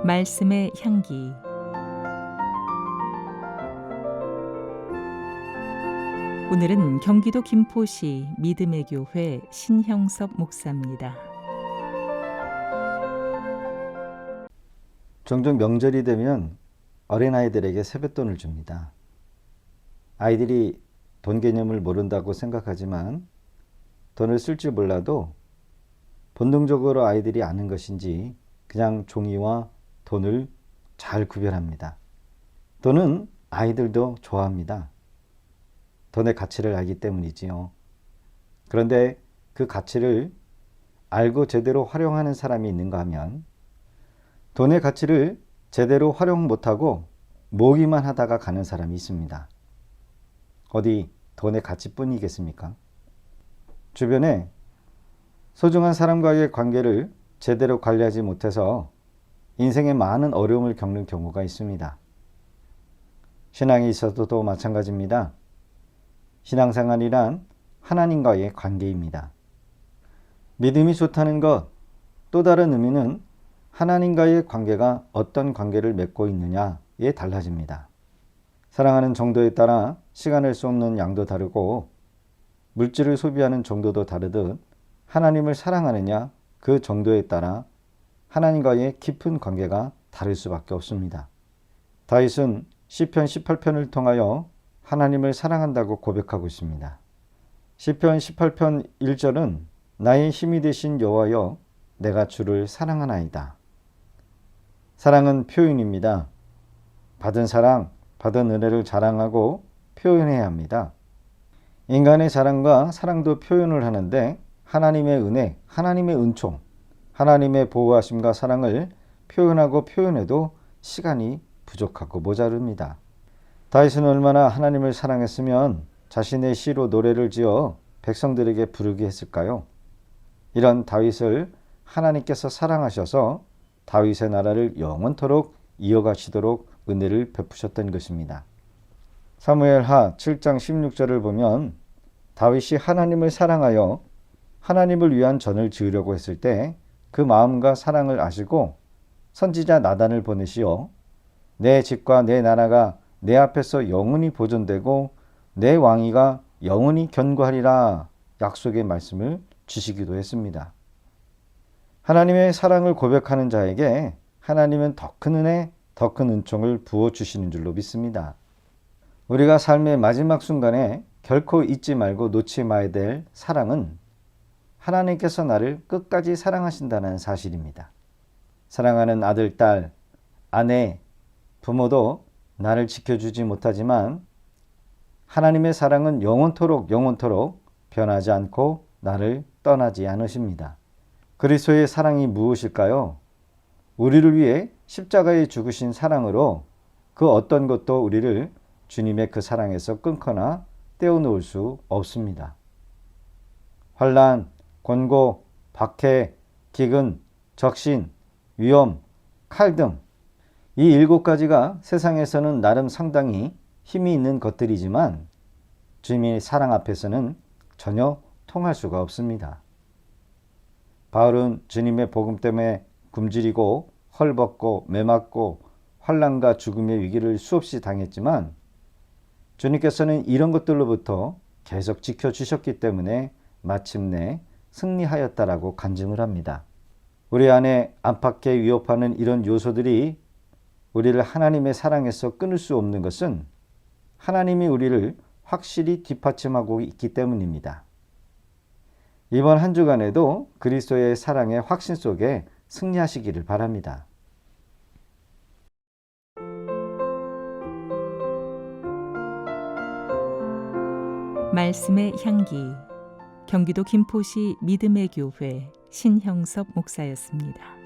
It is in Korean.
말씀의 향기. 오늘은 경기도 김포시 믿음의 교회 신형섭 목사입니다. 종종 명절이 되면 어린아이들에게 세뱃돈을 줍니다. 아이들이 돈 개념을 모른다고 생각하지만 돈을 쓸 줄 몰라도 본능적으로 아이들이 아는 것인지 그냥 종이와 돈을 잘 구별합니다. 돈은 아이들도 좋아합니다. 돈의 가치를 알기 때문이지요. 그런데 그 가치를 알고 제대로 활용하는 사람이 있는가 하면 돈의 가치를 제대로 활용 못하고 모으기만 하다가 가는 사람이 있습니다. 어디 돈의 가치뿐이겠습니까? 주변에 소중한 사람과의 관계를 제대로 관리하지 못해서 인생에 많은 어려움을 겪는 경우가 있습니다. 신앙에 있어서도 마찬가지입니다. 신앙생활이란 하나님과의 관계입니다. 믿음이 좋다는 것, 또 다른 의미는 하나님과의 관계가 어떤 관계를 맺고 있느냐에 달라집니다. 사랑하는 정도에 따라 시간을 쏟는 양도 다르고 물질을 소비하는 정도도 다르듯 하나님을 사랑하느냐 그 정도에 따라 하나님과의 깊은 관계가 다를 수밖에 없습니다. 다윗은 시편 18편을 통하여 하나님을 사랑한다고 고백하고 있습니다. 시편 18편 1절은 나의 힘이 되신 여호와여 내가 주를 사랑하나이다. 사랑은 표현입니다. 받은 사랑, 받은 은혜를 자랑하고 표현해야 합니다. 인간의 자랑과 사랑도 표현을 하는데 하나님의 은혜, 하나님의 은총, 하나님의 보호하심과 사랑을 표현하고 표현해도 시간이 부족하고 모자릅니다. 다윗은 얼마나 하나님을 사랑했으면 자신의 시로 노래를 지어 백성들에게 부르게 했을까요? 이런 다윗을 하나님께서 사랑하셔서 다윗의 나라를 영원토록 이어가시도록 은혜를 베푸셨던 것입니다. 사무엘하 7장 16절을 보면 다윗이 하나님을 사랑하여 하나님을 위한 전을 지으려고 했을 때 그 마음과 사랑을 아시고 선지자 나단을 보내시어 내 집과 내 나라가 내 앞에서 영원히 보존되고 내 왕위가 영원히 견고하리라 약속의 말씀을 주시기도 했습니다. 하나님의 사랑을 고백하는 자에게 하나님은 더 큰 은혜, 더 큰 은총을 부어주시는 줄로 믿습니다. 우리가 삶의 마지막 순간에 결코 잊지 말고 놓지 말아야 될 사랑은 하나님께서 나를 끝까지 사랑하신다는 사실입니다. 사랑하는 아들, 딸, 아내, 부모도 나를 지켜주지 못하지만 하나님의 사랑은 영원토록 변하지 않고 나를 떠나지 않으십니다. 그리스도의 사랑이 무엇일까요? 우리를 위해 십자가에 죽으신 사랑으로 그 어떤 것도 우리를 주님의 그 사랑에서 끊거나 떼어놓을 수 없습니다. 환난, 권고, 박해, 기근, 적신, 위험, 칼 등 이 7가지가 세상에서는 나름 상당히 힘이 있는 것들이지만 주님의 사랑 앞에서는 전혀 통할 수가 없습니다. 바울은 주님의 복음 때문에 굶주리고 헐벗고 매맞고 환난과 죽음의 위기를 수없이 당했지만 주님께서는 이런 것들로부터 계속 지켜주셨기 때문에 마침내 승리하였다라고 간증을 합니다. 우리 안에 안팎에 위협하는 이런 요소들이 우리를 하나님의 사랑에서 끊을 수 없는 것은 하나님이 우리를 확실히 뒷받침하고 있기 때문입니다. 이번 한 주간에도 그리스도의 사랑의 확신 속에 승리하시기를 바랍니다. 말씀의 향기. 경기도 김포시 믿음의 교회 신형섭 목사였습니다.